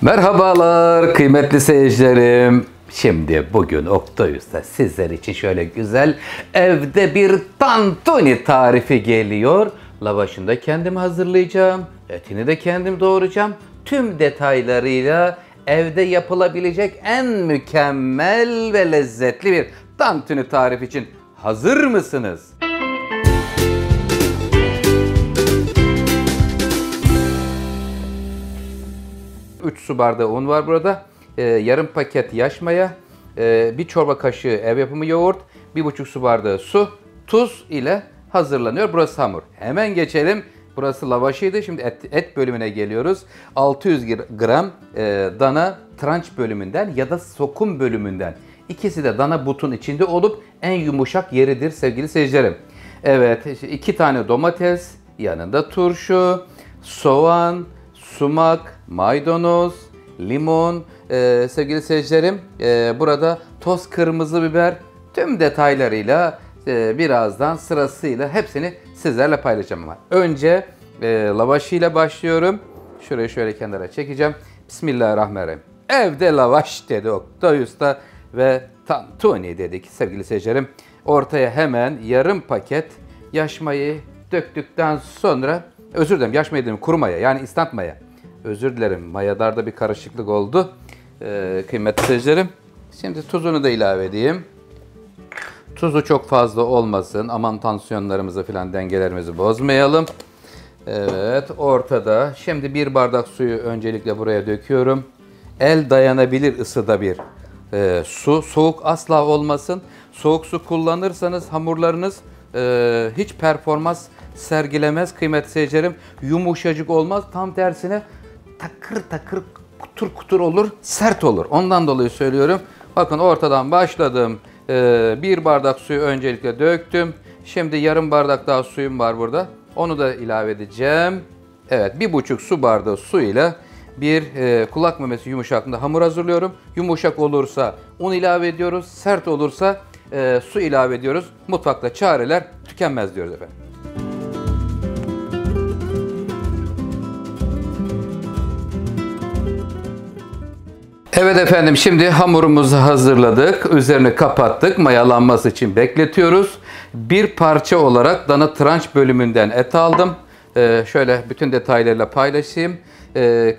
Merhabalar kıymetli seyircilerim. Şimdi bugün Oktayüs'te sizler için şöyle güzel evde bir tantuni tarifi geliyor. Lavaşını da kendim hazırlayacağım. Etini de kendim doğrayacağım. Tüm detaylarıyla evde yapılabilecek en mükemmel ve lezzetli bir tantuni tarifi için hazır mısınız? 3 su bardağı un var burada. Yarım paket yaş maya, bir çorba kaşığı ev yapımı yoğurt, 1,5 su bardağı su, tuz ile hazırlanıyor. Burası hamur. Hemen geçelim. Burası lavaşıydı. Şimdi et bölümüne geliyoruz. 600 gram dana tranç bölümünden ya da sokum bölümünden. İkisi de dana butun içinde olup en yumuşak yeridir sevgili seyircilerim. Evet, 2 tane domates, yanında turşu, soğan, sumak, maydanoz, limon, sevgili seyircilerim, burada toz kırmızı biber, tüm detaylarıyla birazdan sırasıyla hepsini sizlerle paylaşacağım ama önce lavaşıyla başlıyorum. Şurayı şöyle kenara çekeceğim. Bismillahirrahmanirrahim. Evde lavaş dedi Oktayüs'ta ve tantuni dedik sevgili seyircilerim. Ortaya hemen yarım paket yaş mayayı döktükten sonra, özür dilerim, yaş maya dedim, kuru maya, yani instant maya. Özür dilerim, mayadarda bir karışıklık oldu. Kıymetli seyircilerim. Şimdi tuzunu da ilave edeyim. Tuzu çok fazla olmasın. Aman tansiyonlarımızı falan, dengelerimizi bozmayalım. Evet, ortada. Şimdi 1 bardak suyu öncelikle buraya döküyorum. El dayanabilir ısıda bir su. Soğuk asla olmasın. Soğuk su kullanırsanız hamurlarınız hiç performans sergilemez kıymetli seyircilerim. Yumuşacık olmaz. Tam tersine takır takır, kutur kutur olur, sert olur. Ondan dolayı söylüyorum. Bakın ortadan başladım. 1 bardak suyu öncelikle döktüm. Şimdi yarım bardak daha suyum var burada. Onu da ilave edeceğim. Evet, 1,5 su bardağı su ile bir kulak memesi yumuşaklığında hamur hazırlıyorum. Yumuşak olursa un ilave ediyoruz. Sert olursa su ilave ediyoruz. Mutfakta çareler tükenmez diyoruz efendim. Evet efendim, şimdi hamurumuzu hazırladık. Üzerini kapattık. Mayalanması için bekletiyoruz. Bir parça olarak dana tranç bölümünden et aldım. Şöyle bütün detaylarıyla paylaşayım.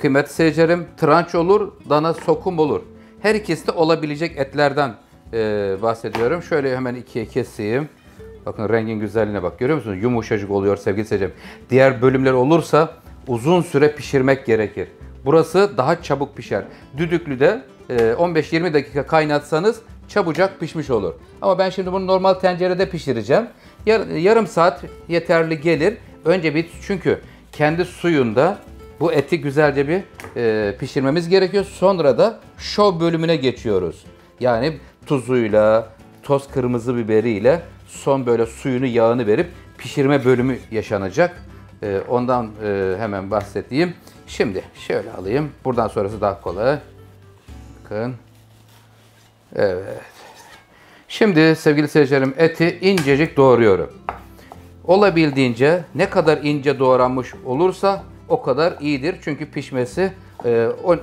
Kıymetli seyircilerim, tranç olur, dana sokum olur. Her ikisi de olabilecek etlerden bahsediyorum. Şöyle hemen ikiye keseyim. Bakın rengin güzelliğine bak. Görüyor musunuz? Yumuşacık oluyor sevgili seyircilerim. Diğer bölümler olursa uzun süre pişirmek gerekir. Burası daha çabuk pişer. Düdüklüde 15-20 dakika kaynatsanız çabucak pişmiş olur. Ama ben şimdi bunu normal tencerede pişireceğim. Yarım saat yeterli gelir. Önce çünkü kendi suyunda bu eti güzelce bir pişirmemiz gerekiyor. Sonra da şov bölümüne geçiyoruz. Yani tuzuyla, toz kırmızı biberiyle son böyle suyunu, yağını verip pişirme bölümü yaşanacak. Ondan hemen bahsedeyim. Şimdi şöyle alayım. Buradan sonrası daha kolay. Bakın. Evet. Şimdi sevgili seyircilerim, eti incecik doğruyorum. Olabildiğince ne kadar ince doğranmış olursa o kadar iyidir. Çünkü pişmesi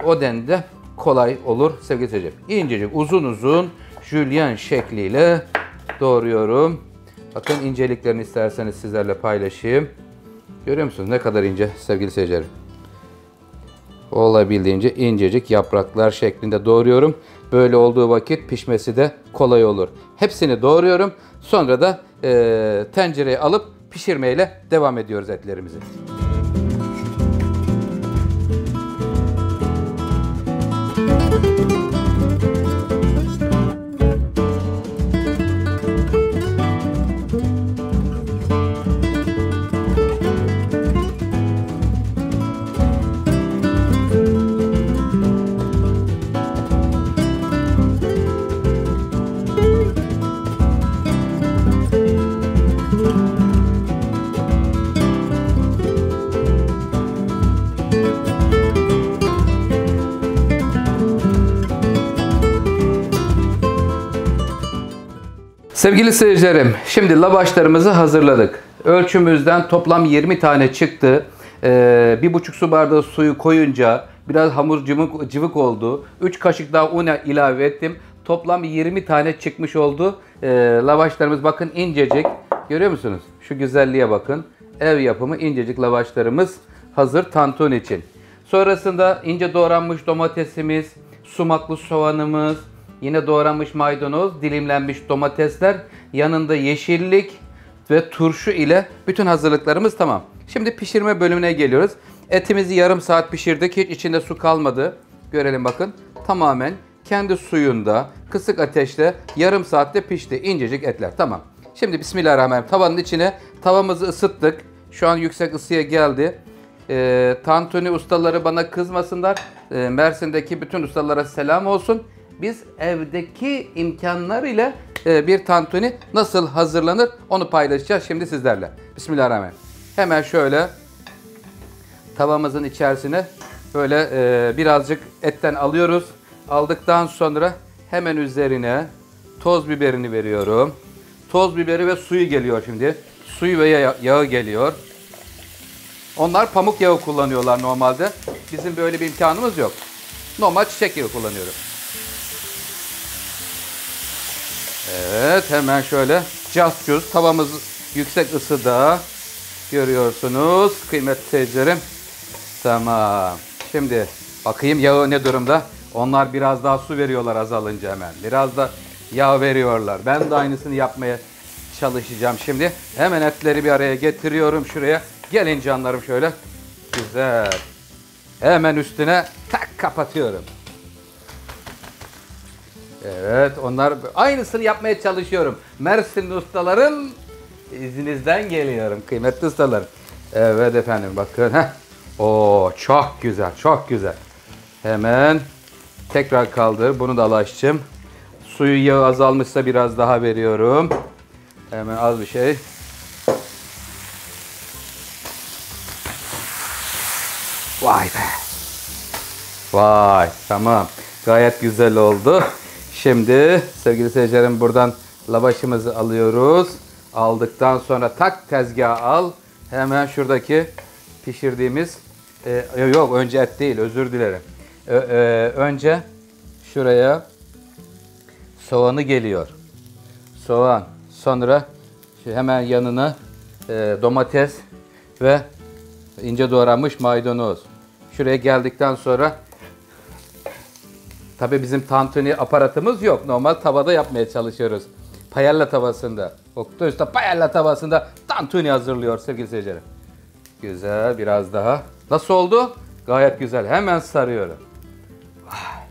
o denli kolay olur sevgili seyircilerim. İncecik, uzun uzun jülyen şekliyle doğruyorum. Bakın inceliklerini isterseniz sizlerle paylaşayım. Görüyor musunuz ne kadar ince sevgili seyircilerim? Olabildiğince incecik yapraklar şeklinde doğruyorum. Böyle olduğu vakit pişmesi de kolay olur. Hepsini doğruyorum. Sonra da tencereye alıp pişirmeyle devam ediyoruz etlerimizi. Sevgili seyircilerim, şimdi lavaşlarımızı hazırladık. Ölçümüzden toplam 20 tane çıktı. 1,5 su bardağı suyu koyunca Biraz hamur cıvık oldu. 3 kaşık daha un ilave ettim. Toplam 20 tane çıkmış oldu. Lavaşlarımız bakın incecik. Görüyor musunuz? Şu güzelliğe bakın. Ev yapımı incecik lavaşlarımız hazır tantuni için. Sonrasında ince doğranmış domatesimiz, sumaklı soğanımız, yine doğranmış maydanoz, dilimlenmiş domatesler, yanında yeşillik ve turşu ile bütün hazırlıklarımız tamam. Şimdi pişirme bölümüne geliyoruz. Etimizi yarım saat pişirdik. Hiç içinde su kalmadı. Görelim bakın. Tamamen kendi suyunda kısık ateşte yarım saatte pişti. İncecik etler. Tamam. Şimdi bismillahirrahmanirrahim. Tavanın içine tavamızı ısıttık. Şu an yüksek ısıya geldi. Tantuni ustaları bana kızmasınlar. Mersin'deki bütün ustalara selam olsun. Biz evdeki imkanlar ile bir tantuni nasıl hazırlanır onu paylaşacağız şimdi sizlerle. Bismillahirrahmanirrahim. Hemen şöyle tavamızın içerisine böyle birazcık etten alıyoruz. Aldıktan sonra hemen üzerine toz biberini veriyorum. Toz biberi ve suyu geliyor şimdi. Suyu ve yağı geliyor. Onlar pamuk yağı kullanıyorlar normalde. Bizim böyle bir imkanımız yok. Normal çiçek yağı kullanıyorum. Evet, hemen şöyle cuz tavamız yüksek ısıda. Görüyorsunuz kıymetli seyircilerim. Tamam. Şimdi bakayım yağı ne durumda. Onlar biraz daha su veriyorlar azalınca hemen. Biraz da yağ veriyorlar. Ben de aynısını yapmaya çalışacağım şimdi. Hemen etleri bir araya getiriyorum şuraya. Gelin canlarım şöyle. Güzel. Hemen üstüne tak kapatıyorum. Evet, onlar aynısını yapmaya çalışıyorum. Mersinli ustalarım izninizden geliyorum kıymetli ustalar. Evet efendim bakın. Oo, çok güzel, çok güzel. Hemen tekrar kaldır. Bunu da alaşçım. Suyu yağı azalmışsa biraz daha veriyorum. Hemen az bir şey. Vay be. Vay, tamam. Gayet güzel oldu. Şimdi sevgili seyircilerim buradan lavaşımızı alıyoruz. Aldıktan sonra tak tezgaha al. Hemen şuradaki pişirdiğimiz yok önce et değil, özür dilerim. Önce şuraya soğanı geliyor. Soğan. Sonra hemen yanına domates ve ince doğranmış maydanoz. Şuraya geldikten sonra tabii bizim tantuni aparatımız yok. Normal tavada yapmaya çalışıyoruz. Payella tavasında. Oktay Usta payella tavasında tantuni hazırlıyor sevgili seyircilerim. Güzel, biraz daha. Nasıl oldu? Gayet güzel. Hemen sarıyorum. Vay.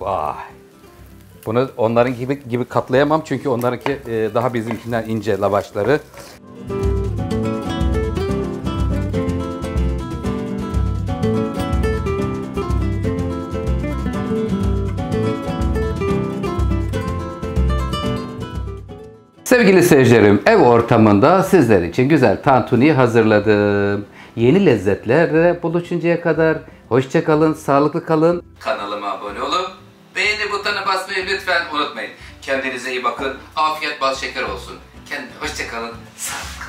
Vay. Bunu onların gibi katlayamam çünkü onlarınki daha bizimkinden ince lavaşları. Sevgili seyircilerim, ev ortamında sizler için güzel tantuni hazırladım. Yeni lezzetlerle buluşuncaya kadar hoşça kalın, sağlıklı kalın. Kanalıma abone olup beğeni butonuna basmayı lütfen unutmayın. Kendinize iyi bakın. Afiyet bal şeker olsun. Hoşça kalın. Sağ olun.